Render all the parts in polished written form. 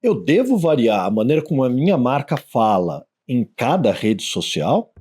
Eu devo variar a maneira como a minha marca fala em cada rede social?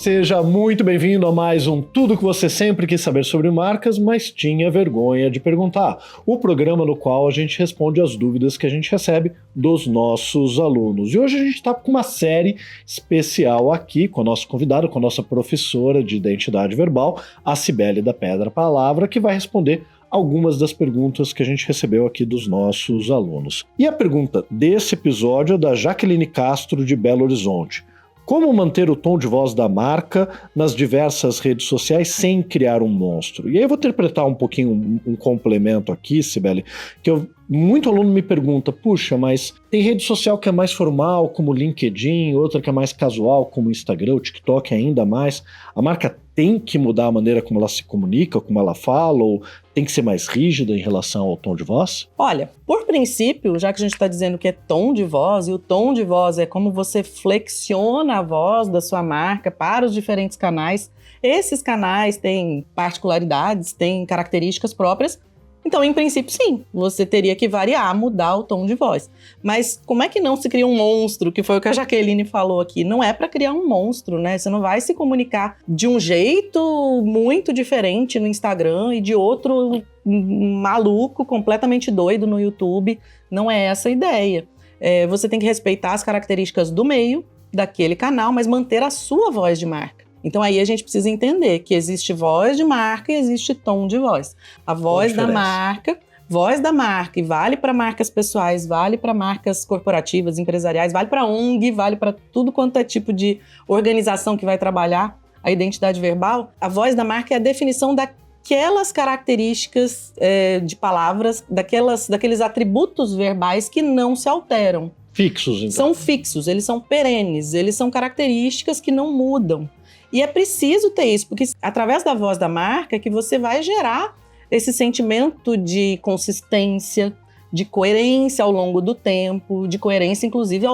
Seja muito bem-vindo a mais um Tudo que você sempre quis saber sobre marcas, mas tinha vergonha de perguntar. O programa no qual a gente responde as dúvidas que a gente recebe dos nossos alunos. E hoje a gente está com uma série especial aqui com a nossa convidada, com a nossa professora de identidade verbal, a Cibele da Pedra Palavra, que vai responder algumas das perguntas que a gente recebeu aqui dos nossos alunos. E a pergunta desse episódio é da Jaqueline Castro, de Belo Horizonte. Como manter o tom de voz da marca nas diversas redes sociais sem criar um monstro? E aí eu vou interpretar um pouquinho um complemento aqui, Cibele, que muito aluno me pergunta, puxa, mas tem rede social que é mais formal, como o LinkedIn, outra que é mais casual, como o Instagram, o TikTok ainda mais. A marca tem que mudar a maneira como ela se comunica, como ela fala, ou tem que ser mais rígida em relação ao tom de voz? Olha, por princípio, já que a gente está dizendo que é tom de voz, e o tom de voz é como você flexiona a voz da sua marca para os diferentes canais, esses canais têm particularidades, têm características próprias. Então, em princípio, sim, você teria que variar, mudar o tom de voz. Mas como é que não se cria um monstro, que foi o que a Jaqueline falou aqui? Não é para criar um monstro, né? Você não vai se comunicar de um jeito muito diferente no Instagram e de outro maluco, completamente doido no YouTube. Não é essa a ideia. Você tem que respeitar as características do meio daquele canal, mas manter a sua voz de marca. Então aí a gente precisa entender que existe voz de marca e existe tom de voz. A voz da marca e vale para marcas pessoais, vale para marcas corporativas, empresariais, vale para ONG, vale para tudo quanto é tipo de organização que vai trabalhar a identidade verbal. A voz da marca é a definição daquelas características de palavras, daqueles atributos verbais que não se alteram. Fixos, então. São fixos, eles são perenes, eles são características que não mudam. E é preciso ter isso, porque através da voz da marca que você vai gerar esse sentimento de consistência, de coerência ao longo do tempo, de coerência inclusive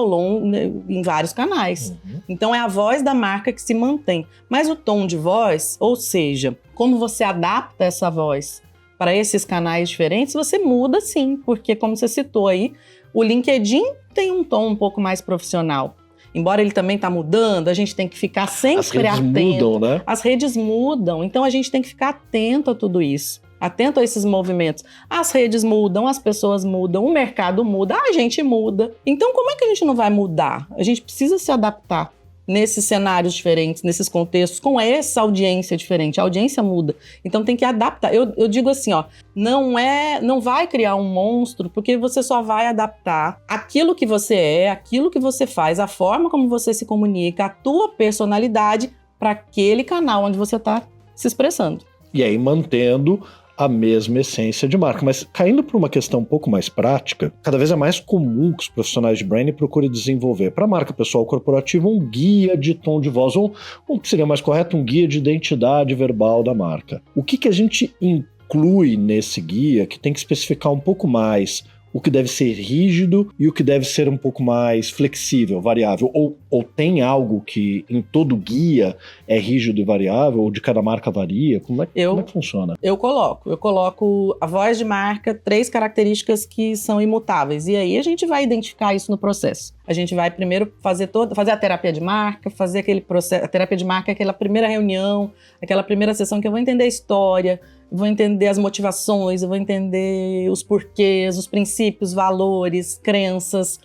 em vários canais. Uhum. Então é a voz da marca que se mantém. Mas o tom de voz, ou seja, como você adapta essa voz para esses canais diferentes, você muda sim, porque como você citou aí, o LinkedIn tem um tom um pouco mais profissional. Embora ele também está mudando, a gente tem que ficar sempre atento. As redes mudam, né? As redes mudam, então a gente tem que ficar atento a tudo isso. Atento a esses movimentos. As redes mudam, as pessoas mudam, o mercado muda, a gente muda. Então como é que a gente não vai mudar? A gente precisa se adaptar nesses cenários diferentes, nesses contextos, com essa audiência diferente. A audiência muda. Então tem que adaptar. Eu digo assim, ó, não vai criar um monstro, porque você só vai adaptar aquilo que você é, aquilo que você faz, a forma como você se comunica, a tua personalidade para aquele canal onde você está se expressando. E aí mantendo a mesma essência de marca. Mas caindo para uma questão um pouco mais prática, cada vez é mais comum que os profissionais de branding procurem desenvolver para a marca pessoal corporativa um guia de tom de voz, ou o que seria mais correto, um guia de identidade verbal da marca. O que a gente inclui nesse guia que tem que especificar um pouco mais o que deve ser rígido e o que deve ser um pouco mais flexível, variável? Ou tem algo que em todo guia é rígido e variável, ou de cada marca varia? Como é que funciona? Eu coloco a voz de marca, 3 características que são imutáveis. E aí a gente vai identificar isso no processo. A gente vai primeiro fazer a terapia de marca, fazer aquele processo. A terapia de marca é aquela primeira reunião, aquela primeira sessão que eu vou entender a história, vou entender as motivações, eu vou entender os porquês, os princípios, valores, crenças,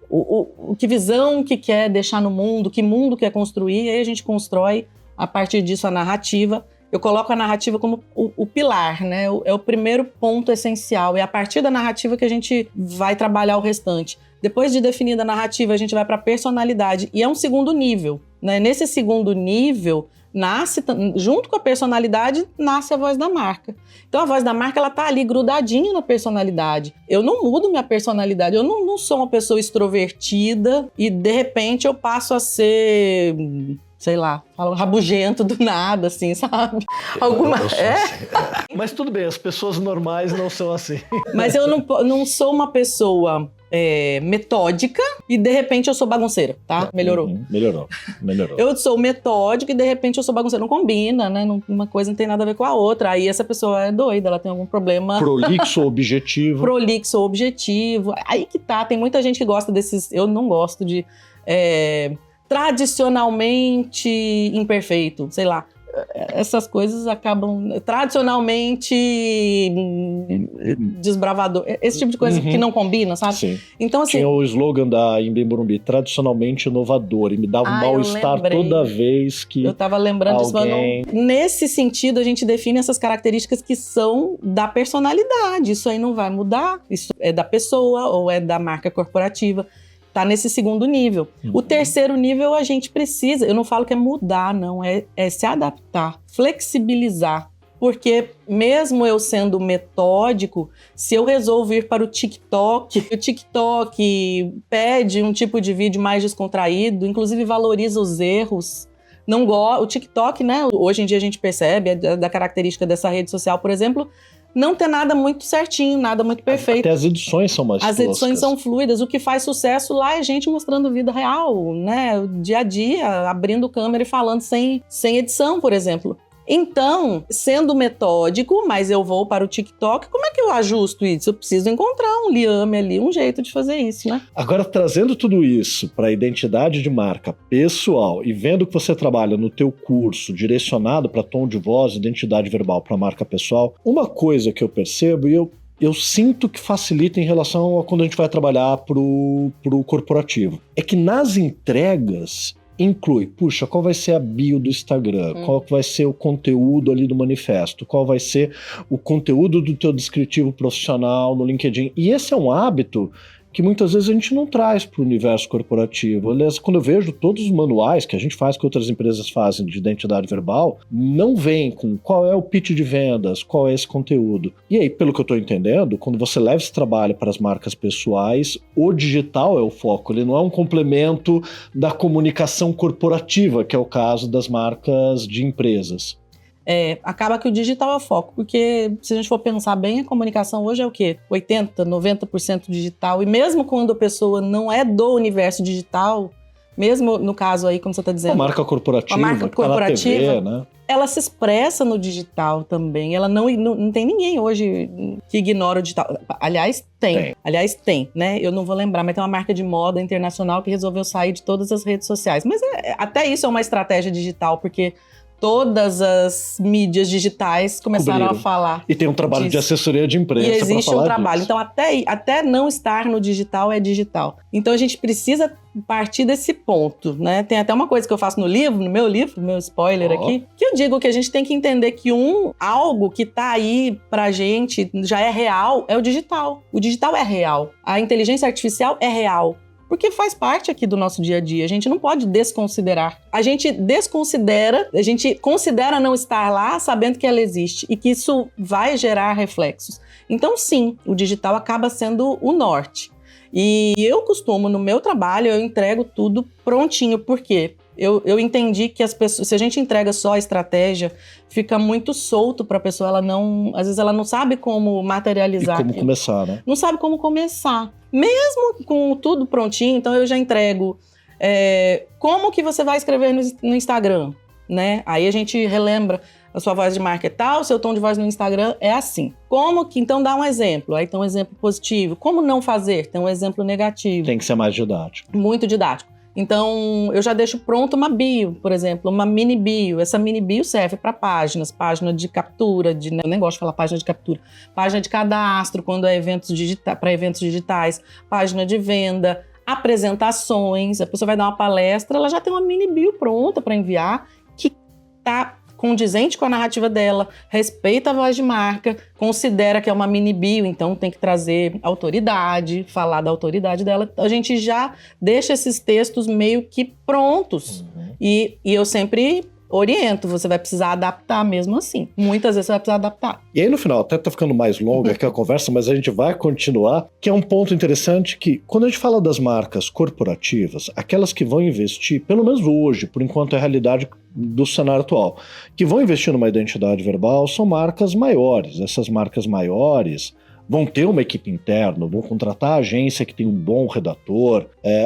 que visão que quer deixar no mundo, que mundo quer construir, e aí a gente constrói, a partir disso, a narrativa. Eu coloco a narrativa como o pilar, né? É o primeiro ponto essencial, é a partir da narrativa que a gente vai trabalhar o restante. Depois de definida a narrativa, a gente vai para a personalidade, e é um segundo nível, né? Nesse segundo nível, junto com a personalidade, nasce a voz da marca. Então a voz da marca, ela tá ali grudadinha na personalidade. Eu não mudo minha personalidade, eu não sou uma pessoa extrovertida e de repente eu passo a ser, sei lá, falo rabugento do nada, assim, sabe? Mas tudo bem, as pessoas normais não são assim. Mas eu não sou uma pessoa metódica e de repente eu sou bagunceira, tá? Melhorou. Melhorou. Eu sou metódica e de repente eu sou bagunceira. Não combina, né? Uma coisa não tem nada a ver com a outra. Aí essa pessoa é doida, ela tem algum problema. Prolixo ou objetivo. Prolixo ou objetivo. Aí que tá, tem muita gente que gosta desses... Eu não gosto de... tradicionalmente imperfeito, sei lá. Essas coisas acabam tradicionalmente desbravador. Esse tipo de coisa que não combina, sabe? Sim. Então, assim, tinha o slogan da Imbem Morumbi, tradicionalmente inovador, e me dava um mal-estar toda vez que eu tava lembrando alguém... disso, mas nesse sentido a gente define essas características que são da personalidade. Isso aí não vai mudar. Isso é da pessoa ou é da marca corporativa. Tá nesse segundo nível. O terceiro nível a gente precisa, eu não falo que é mudar, não, é se adaptar, flexibilizar. Porque mesmo eu sendo metódico, se eu resolvo ir para o TikTok pede um tipo de vídeo mais descontraído, inclusive valoriza os erros. O TikTok, né, hoje em dia a gente percebe, da característica dessa rede social, por exemplo, não ter nada muito certinho, nada muito perfeito. Até as edições são mais As edições são fluidas. O que faz sucesso lá é gente mostrando vida real, né? O dia a dia, abrindo câmera e falando sem edição, por exemplo. Então, sendo metódico, mas eu vou para o TikTok, como é que eu ajusto isso? Eu preciso encontrar um liame ali, um jeito de fazer isso, né? Agora, trazendo tudo isso para a identidade de marca pessoal e vendo que você trabalha no teu curso direcionado para tom de voz, identidade verbal para marca pessoal, uma coisa que eu percebo e eu sinto que facilita em relação a quando a gente vai trabalhar pro corporativo, é que nas entregas inclui, puxa, qual vai ser a bio do Instagram, qual vai ser o conteúdo ali do manifesto, qual vai ser o conteúdo do teu descritivo profissional no LinkedIn. E esse é um hábito que muitas vezes a gente não traz para o universo corporativo. Aliás, quando eu vejo todos os manuais que a gente faz, que outras empresas fazem de identidade verbal, não vem com qual é o pitch de vendas, qual é esse conteúdo. E aí, pelo que eu estou entendendo, quando você leva esse trabalho para as marcas pessoais, o digital é o foco, ele não é um complemento da comunicação corporativa, que é o caso das marcas de empresas. Acaba que o digital é o foco, porque se a gente for pensar bem, a comunicação hoje é o quê? 80%, 90% digital, e mesmo quando a pessoa não é do universo digital, mesmo no caso aí, como você está dizendo... A marca corporativa, TV, né? Ela se expressa no digital também, ela não tem ninguém hoje que ignora o digital. Aliás, tem, né? Eu não vou lembrar, mas tem uma marca de moda internacional que resolveu sair de todas as redes sociais. Mas até isso é uma estratégia digital, porque todas as mídias digitais começaram a falar. E tem um trabalho disso. De assessoria de imprensa. E existe um trabalho. Disso. Então, até não estar no digital é digital. Então, a gente precisa partir desse ponto, né? Tem até uma coisa que eu faço no meu spoiler aqui, que eu digo que a gente tem que entender que algo que tá aí pra gente, já é real, é o digital. O digital é real. A inteligência artificial é real. Porque faz parte aqui do nosso dia a dia, a gente não pode desconsiderar. A gente considera não estar lá sabendo que ela existe e que isso vai gerar reflexos. Então sim, o digital acaba sendo o norte. E eu costumo, no meu trabalho, eu entrego tudo prontinho, por quê? Eu entendi que as pessoas, se a gente entrega só a estratégia, fica muito solto para a pessoa, às vezes ela não sabe como materializar. E como começar, né? Não sabe como começar. Mesmo com tudo prontinho, então eu já entrego como que você vai escrever no Instagram, né? Aí a gente relembra a sua voz de marca é tal, seu tom de voz no Instagram é assim. Como que, então dá um exemplo, aí tem um exemplo positivo. Como não fazer? Tem um exemplo negativo. Tem que ser mais didático. Muito didático. Então, eu já deixo pronto uma bio, por exemplo, uma mini bio. Essa mini bio serve para página de captura, eu nem gosto de falar página de captura, página de cadastro, quando é para eventos digitais, página de venda, apresentações. A pessoa vai dar uma palestra, ela já tem uma mini bio pronta para enviar, que está condizente com a narrativa dela, respeita a voz de marca, considera que é uma mini bio, então tem que trazer autoridade, falar da autoridade dela. A gente já deixa esses textos meio que prontos. E eu sempre oriento, você vai precisar adaptar mesmo assim. Muitas vezes você vai precisar adaptar. E aí no final, até tá ficando mais longa aqui a conversa, mas a gente vai continuar, que é um ponto interessante que, quando a gente fala das marcas corporativas, aquelas que vão investir, pelo menos hoje, por enquanto é a realidade do cenário atual, que vão investir numa identidade verbal, são marcas maiores. Essas marcas maiores, vão ter uma equipe interna, vão contratar a agência que tem um bom redator,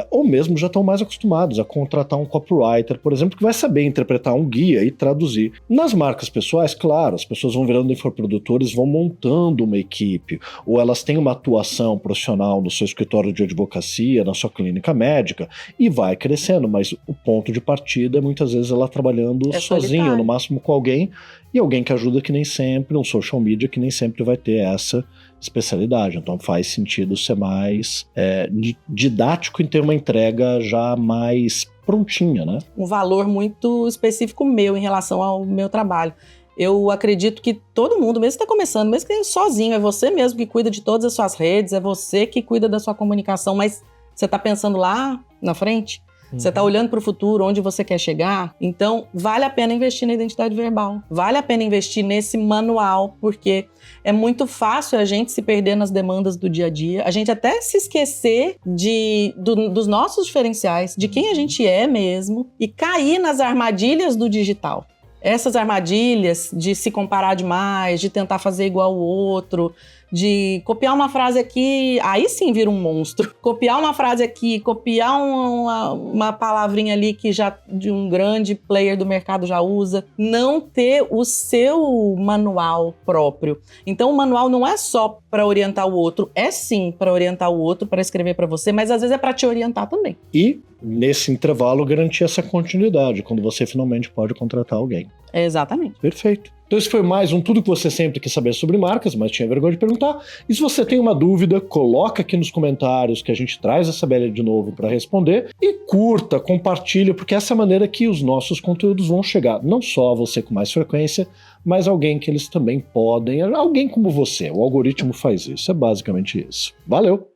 ou mesmo já estão mais acostumados a contratar um copywriter, por exemplo, que vai saber interpretar um guia e traduzir. Nas marcas pessoais, claro, as pessoas vão virando infoprodutores, vão montando uma equipe, ou elas têm uma atuação profissional no seu escritório de advocacia, na sua clínica médica, e vai crescendo, mas o ponto de partida é muitas vezes ela trabalhando sozinha, no máximo com alguém, e alguém que ajuda que nem sempre, um social media que nem sempre vai ter essa especialidade. Então faz sentido ser mais didático e ter uma entrega já mais prontinha, né? Um valor muito específico meu em relação ao meu trabalho. Eu acredito que todo mundo, mesmo que está começando, mesmo que sozinho, é você mesmo que cuida de todas as suas redes, é você que cuida da sua comunicação, mas você está pensando lá na frente? Você está olhando para o futuro, onde você quer chegar? Então, vale a pena investir na identidade verbal. Vale a pena investir nesse manual, porque é muito fácil a gente se perder nas demandas do dia a dia. A gente até se esquecer dos nossos diferenciais, de quem a gente é mesmo, e cair nas armadilhas do digital. Essas armadilhas de se comparar demais, de tentar fazer igual o outro, de copiar uma frase aqui, aí sim vira um monstro. Copiar uma frase aqui, copiar uma palavrinha ali que já de um grande player do mercado já usa. Não ter o seu manual próprio. Então o manual não é só para orientar o outro, é sim para orientar o outro, para escrever para você, mas às vezes é para te orientar também. E nesse intervalo garantir essa continuidade, quando você finalmente pode contratar alguém. Exatamente. Perfeito. Então esse foi mais um Tudo que você sempre quis saber sobre marcas, mas tinha vergonha de perguntar. E se você tem uma dúvida, coloca aqui nos comentários que a gente traz essa Bela de novo para responder. E curta, compartilha, porque essa é a maneira que os nossos conteúdos vão chegar. Não só a você com mais frequência, mas alguém que eles também podem. Alguém como você. O algoritmo faz isso. É basicamente isso. Valeu!